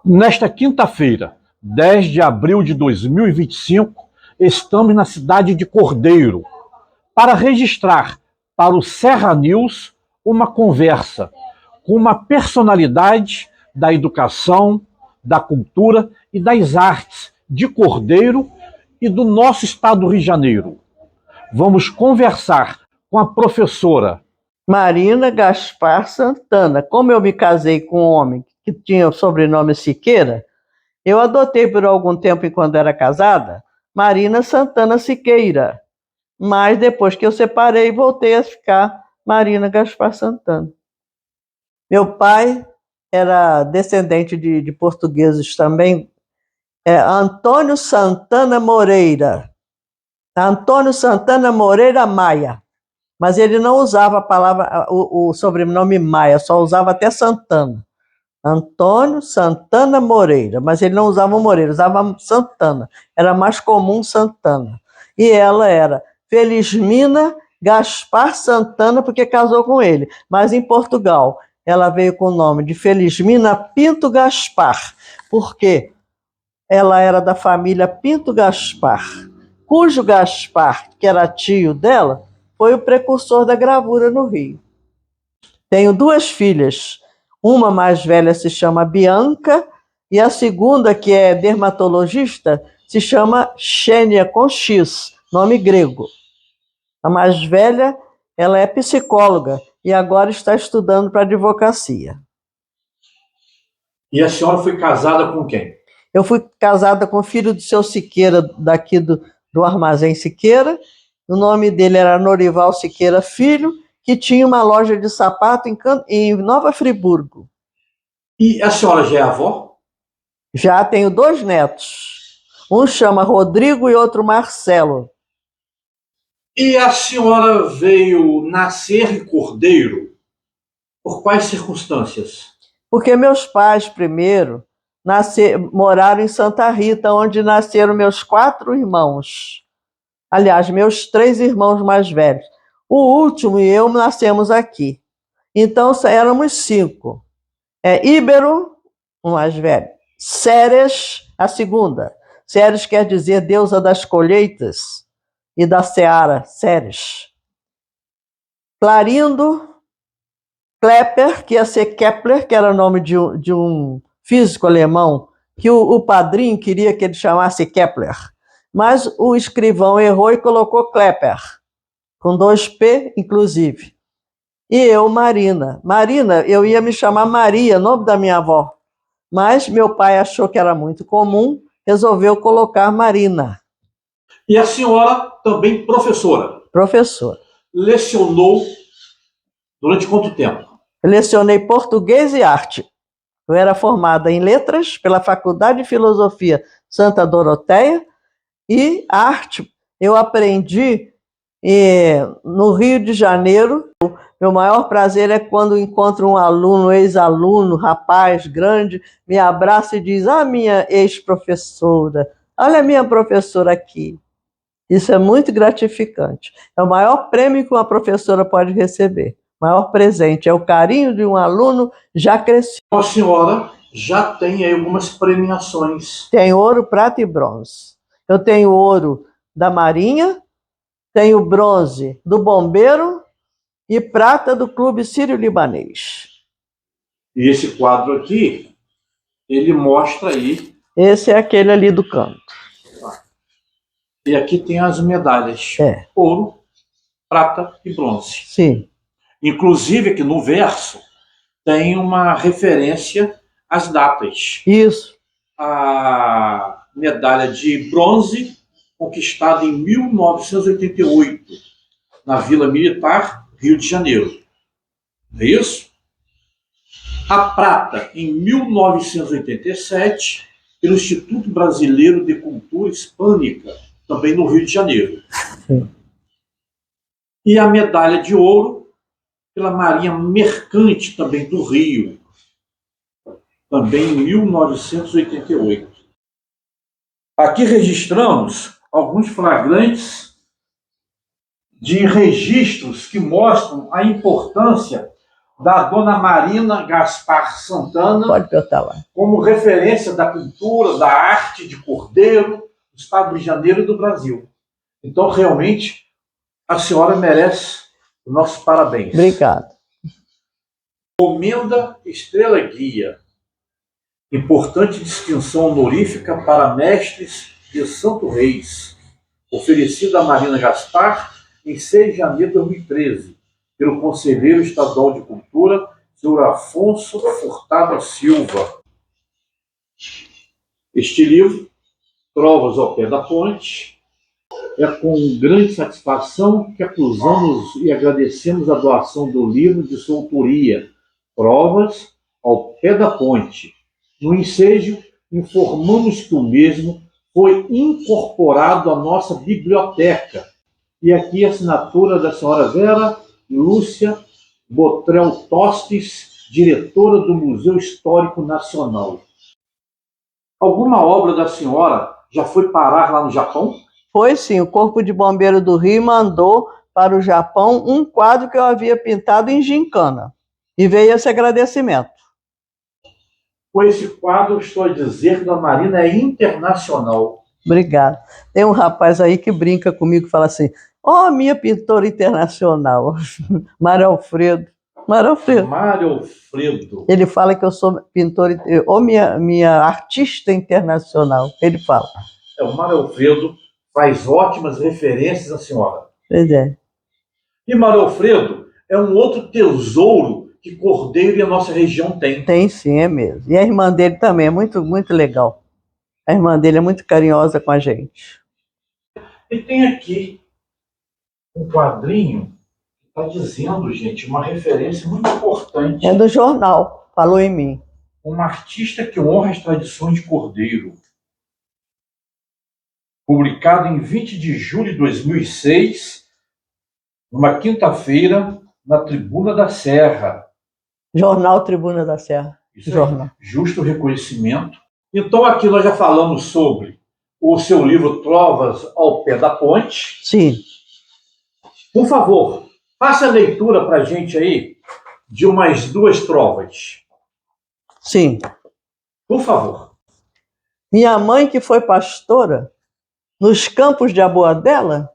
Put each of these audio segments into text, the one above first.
Nesta quinta-feira, 10 de abril de 2025, estamos na cidade de Cordeiro para registrar para o Serra News uma conversa com uma personalidade da educação, da cultura e das artes de Cordeiro e do nosso estado do Rio de Janeiro. Vamos conversar com a professora Marina Gaspar Santana. Como eu me casei com um homem que tinha o sobrenome Siqueira, eu adotei por algum tempo, enquanto era casada, Marina Santana Siqueira. Mas depois que eu separei, voltei a ficar Marina Gaspar Santana. Meu pai era descendente de portugueses também, Antônio Santana Moreira. Antônio Santana Moreira Maia. Mas ele não usava a palavra, o sobrenome Maia, só usava até Santana. Antônio Santana Moreira, mas ele não usava Moreira, usava Santana. Era mais comum Santana. E ela era Felizmina Gaspar Santana, porque casou com ele. Mas em Portugal, ela veio com o nome de Felizmina Pinto Gaspar, porque ela era da família Pinto Gaspar, cujo Gaspar, que era tio dela, foi o precursor da gravura no Rio. Tenho duas filhas. Uma mais velha se chama Bianca e a segunda, que é dermatologista, se chama Xênia com X, nome grego. A mais velha, ela é psicóloga e agora está estudando para advocacia. E a senhora foi casada com quem? Eu fui casada com o filho do seu Siqueira, daqui do Armazém Siqueira. O nome dele era Norival Siqueira Filho, que tinha uma loja de sapato em Nova Friburgo. E a senhora já é avó? Já tenho 2 netos. Um chama Rodrigo e outro Marcelo. E a senhora veio nascer em Cordeiro por quais circunstâncias? Porque meus pais, primeiro, moraram em Santa Rita, onde nasceram meus 4 irmãos. Aliás, meus 3 irmãos mais velhos. O último e eu nascemos aqui. Então, éramos 5. Íbero, o mais velho. Ceres, a segunda. Ceres quer dizer deusa das colheitas e da seara, Ceres. Clarindo, Klepper, que ia ser Kepler, que era nome de um físico alemão, que o padrinho queria que ele chamasse Kepler. Mas o escrivão errou e colocou Klepper, com 2 P, inclusive. E eu, Marina. Marina, eu ia me chamar Maria, nome da minha avó. Mas meu pai achou que era muito comum, resolveu colocar Marina. E a senhora também professora? Professora. Lecionou durante quanto tempo? Eu lecionei português e arte. Eu era formada em letras pela Faculdade de Filosofia Santa Doroteia e arte eu aprendi no Rio de Janeiro. Meu maior prazer é quando encontro um aluno, ex-aluno, rapaz grande, me abraça e diz: minha ex-professora, olha a minha professora aqui. Isso é muito gratificante. É o maior prêmio que uma professora pode receber. O maior presente é o carinho de um aluno já crescido. A senhora já tem aí algumas premiações. Tem ouro, prata e bronze. Eu tenho ouro da Marinha, tenho bronze do Bombeiro e prata do Clube Sírio-Libanês. E esse quadro aqui, ele mostra aí... Esse é aquele ali do canto. E aqui tem as medalhas. Ouro, prata e bronze. Sim. Inclusive, aqui no verso, tem uma referência às datas. Isso. A medalha de bronze, conquistada em 1988, na Vila Militar, Rio de Janeiro. É isso? A prata, em 1987, pelo Instituto Brasileiro de Cultura Hispânica, também no Rio de Janeiro. Sim. E a medalha de ouro pela Marinha Mercante, também do Rio, também em 1988. Aqui registramos alguns flagrantes de registros que mostram a importância da dona Marina Gaspar Santana, Pode botar lá. como referência da cultura, da arte de cordeiro do estado do Rio de Janeiro e do Brasil. Então, realmente, a senhora merece os nossos parabéns. Obrigado. Comenda Estrela Guia, importante distinção honorífica para mestres de Santo Reis, oferecida a Marina Gaspar em 6 de janeiro de 2013, pelo Conselheiro Estadual de Cultura, senhor Afonso Furtado Silva. Este livro, Trovas ao Pé da Ponte, é com grande satisfação que acusamos e agradecemos a doação do livro de sua autoria, Trovas ao Pé da Ponte. No ensejo, informamos que o mesmo foi incorporado à nossa biblioteca. E aqui a assinatura da senhora Vera Lúcia Botrel Tostes, diretora do Museu Histórico Nacional. Alguma obra da senhora já foi parar lá no Japão? Foi sim, o Corpo de Bombeiro do Rio mandou para o Japão um quadro que eu havia pintado em gincana. E veio esse agradecimento. Com esse quadro, estou a dizer que a Marina é internacional. Obrigado. Tem um rapaz aí que brinca comigo e fala assim: ó, minha pintora internacional, Mário Alfredo. Mário Alfredo. Mário Alfredo. Ele fala que eu sou pintora, ou minha artista internacional. Ele fala. O Mário Alfredo faz ótimas referências à senhora. Pois é. E Mário Alfredo é um outro tesouro que Cordeiro e a nossa região tem. Tem sim, é mesmo. E a irmã dele também é muito, muito legal. A irmã dele é muito carinhosa com a gente. E tem aqui um quadrinho que está dizendo, gente, uma referência muito importante. É do jornal, falou em mim. Uma artista que honra as tradições de Cordeiro. Publicado em 20 de julho de 2006, numa quinta-feira, na Tribuna da Serra. Jornal Tribuna da Serra. Isso Jornal. Justo reconhecimento. Então, aqui nós já falamos sobre o seu livro Trovas ao Pé da Ponte. Sim. Por favor, faça a leitura para a gente aí de umas 2 trovas. Sim. Por favor. Minha mãe, que foi pastora nos campos de Aboadela,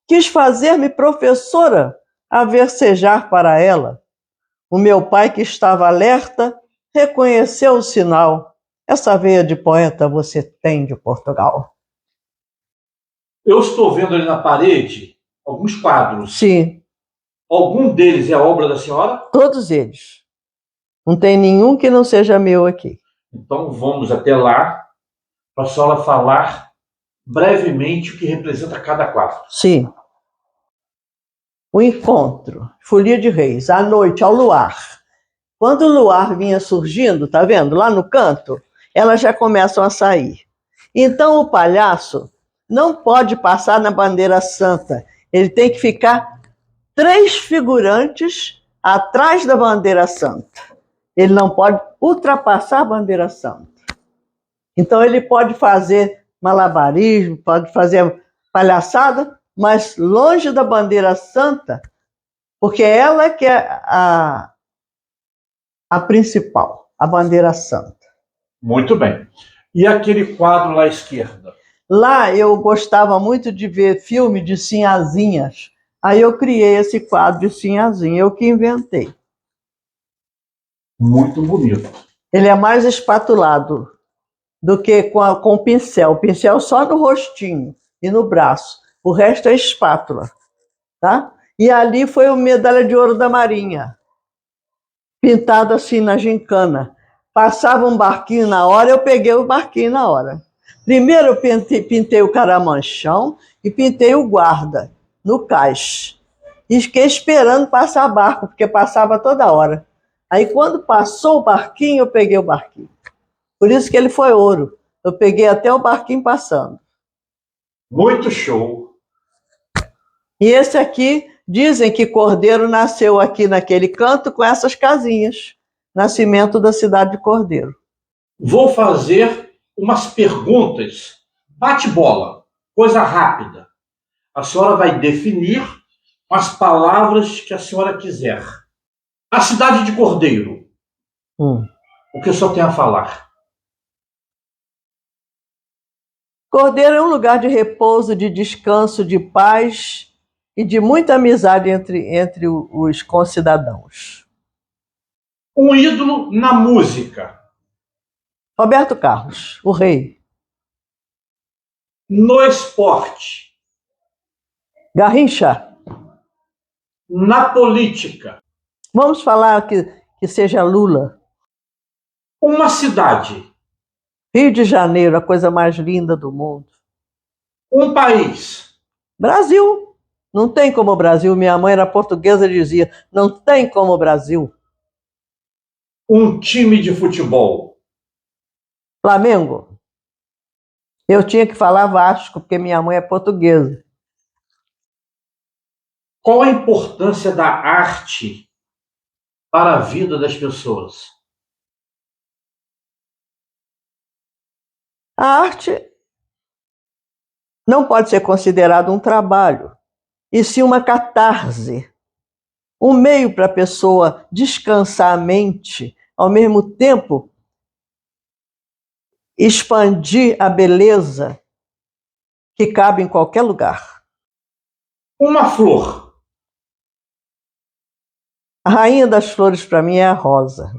quis fazer-me professora a versejar para ela. O meu pai, que estava alerta, reconheceu o sinal. Essa veia de poeta você tem de Portugal. Eu estou vendo ali na parede alguns quadros. Sim. Algum deles é obra da senhora? Todos eles. Não tem nenhum que não seja meu aqui. Então vamos até lá para a senhora falar brevemente o que representa cada quadro. Sim. O encontro, Folia de Reis, à noite, ao luar. Quando o luar vinha surgindo, tá vendo? Lá no canto, elas já começam a sair. Então o palhaço não pode passar na bandeira santa. Ele tem que ficar 3 figurantes atrás da bandeira santa. Ele não pode ultrapassar a bandeira santa. Então ele pode fazer malabarismo, pode fazer palhaçada, mas longe da bandeira santa, porque ela que é a principal, a bandeira santa. Muito bem. E aquele quadro lá à esquerda? Lá eu gostava muito de ver filme de sinhazinhas. Aí eu criei esse quadro de sinhazinha, eu que inventei. Muito bonito. Ele é mais espatulado do que com o pincel. O pincel só no rostinho e no braço. O resto é espátula, tá? E ali foi a medalha de ouro da Marinha, pintado assim na gincana. Passava um barquinho na hora, eu peguei o barquinho na hora. Primeiro eu pintei o caramanchão e pintei o guarda no cais. E fiquei esperando passar barco, porque passava toda hora. Aí quando passou o barquinho, eu peguei o barquinho. Por isso que ele foi ouro. Eu peguei até o barquinho passando. Muito show. E esse aqui, dizem que Cordeiro nasceu aqui naquele canto com essas casinhas. Nascimento da cidade de Cordeiro. Vou fazer umas perguntas. Bate-bola, coisa rápida. A senhora vai definir com as palavras que a senhora quiser. A cidade de Cordeiro. O que o senhor tem a falar? Cordeiro é um lugar de repouso, de descanso, de paz e de muita amizade entre os concidadãos. Um ídolo na música. Roberto Carlos, o rei. No esporte. Garrincha. Na política. Vamos falar que seja Lula. Uma cidade. Rio de Janeiro, a coisa mais linda do mundo. Um país. Brasil. Não tem como o Brasil. Minha mãe era portuguesa e dizia, não tem como o Brasil. Um time de futebol. Flamengo. Eu tinha que falar Vasco, porque minha mãe é portuguesa. Qual a importância da arte para a vida das pessoas? A arte não pode ser considerada um trabalho, e sim uma catarse, um meio para a pessoa descansar a mente, ao mesmo tempo expandir a beleza que cabe em qualquer lugar. Uma flor. A rainha das flores para mim é a rosa.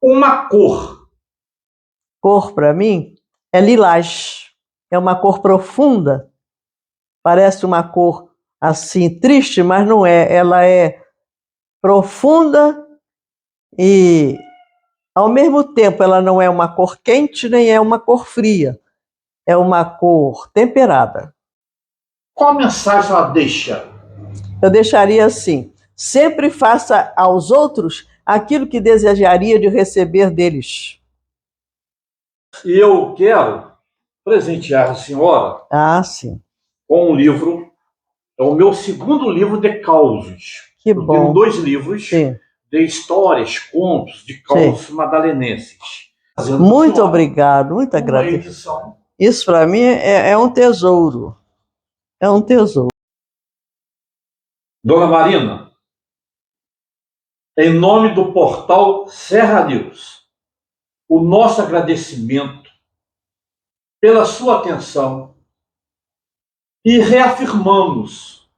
Uma cor. Cor para mim é lilás. É uma cor profunda. Parece uma cor assim triste, mas não é. Ela é profunda e ao mesmo tempo ela não é uma cor quente nem é uma cor fria. É uma cor temperada. Qual mensagem ela deixa? Eu deixaria assim: sempre faça aos outros aquilo que desejaria de receber deles. E eu quero presentear a senhora Sim. com um livro. É o meu segundo livro de causos. Que eu bom. tenho 2 livros Sim. de histórias, contos de causos madalenenses. Muito obrigado, muito agradecido. Isso para mim é um tesouro. É um tesouro. Dona Marina, em nome do portal Serra News, o nosso agradecimento pela sua atenção e reafirmamos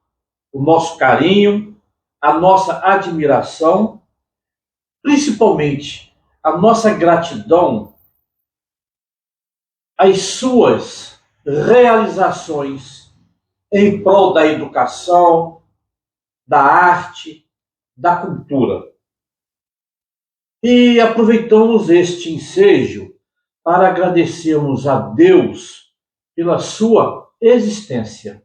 o nosso carinho, a nossa admiração, principalmente a nossa gratidão às suas realizações em prol da educação, da arte, da cultura. E aproveitamos este ensejo para agradecermos a Deus pela sua existência.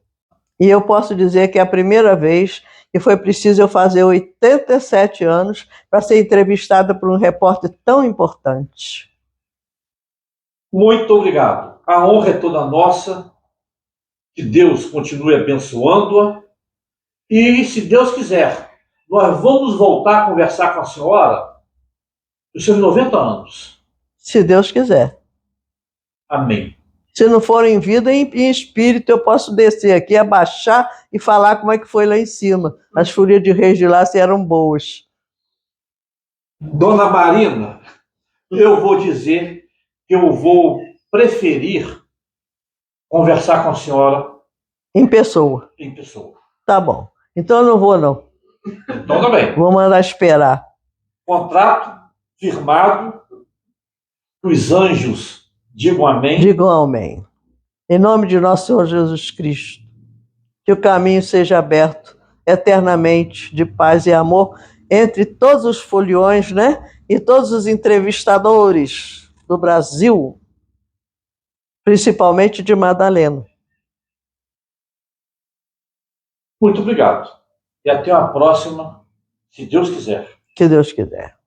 E eu posso dizer que é a primeira vez que foi preciso eu fazer 87 anos para ser entrevistada por um repórter tão importante. Muito obrigado. A honra é toda nossa. Que Deus continue abençoando-a. E, se Deus quiser, nós vamos voltar a conversar com a senhora dos seus 90 anos. Se Deus quiser. Amém. Se não for em vida, em espírito, eu posso descer aqui, abaixar e falar como é que foi lá em cima. As fúrias de reis de lá se eram boas. Dona Marina, eu vou dizer que eu vou preferir conversar com a senhora em pessoa. Em pessoa. Tá bom. Então eu não vou, não. Então tá bem. Vou mandar esperar. Contrato firmado. Os anjos digam amém. Digam amém. Em nome de nosso Senhor Jesus Cristo. Que o caminho seja aberto eternamente de paz e amor entre todos os foliões, né? E todos os entrevistadores do Brasil, principalmente de Madalena. Muito obrigado. E até a próxima, se Deus quiser. Se Deus quiser.